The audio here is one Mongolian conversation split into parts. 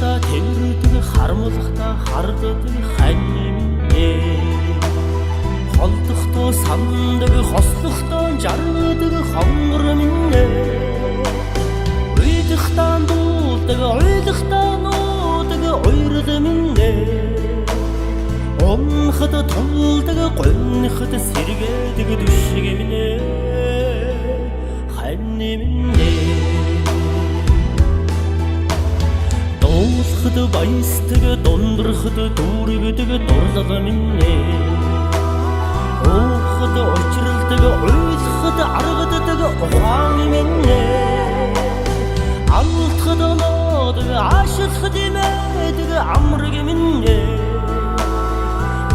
Хайрлахта тэрдэг харамлахта харддаг ханьминэ холдохдоо сандаг хослохдоо жаргадаг хонгор минь уйдахтаа дуулдаг уйлахтаа нуудаг уйрд минь онход тулдаг гонход сэргээдэг дүшиг минь хань минь дуусхад баястаг дундрахад дүүргэдэг дурлал минь ооход очролдог уйлахад аргадаг ухаан минь амтхад нуудаг аашилхад имэдэг амраг минь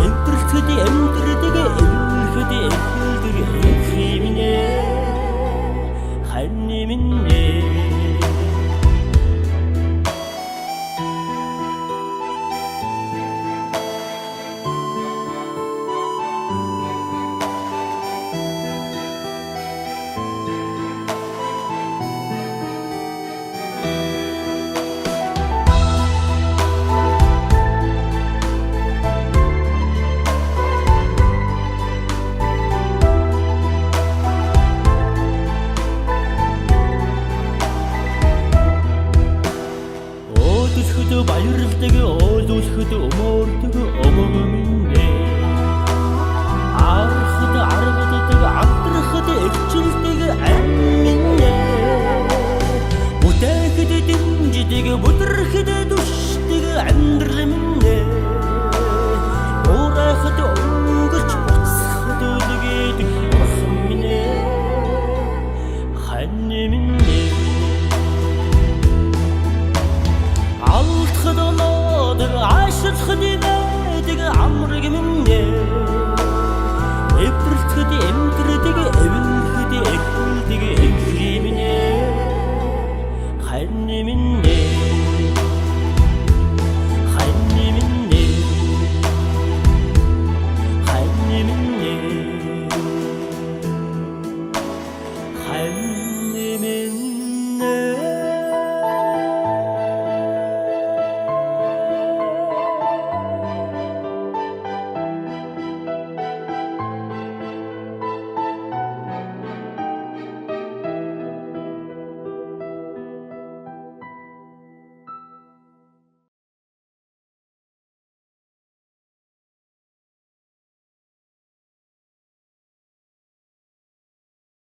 эмтрэлхэд эмтрдэг эмэрхэд эхэлдэг эхий минь хань минь баярлдаг ойлуулахад өмөрдөг өмөг минь архад аргадаг амтрахад өвчлөдөг ам минь бүтээхэд дэмждэг бүдрэхэд дүшдэг амьдрал минь уурахад өнгөрч буцахад үлгээдэг бурхан минь хань минь алтхад нуудаг аашилхад имэдэг амраг минь эврэлтэд эмтрдэг эвэнхэд эхэлдэг эхий минь хань минь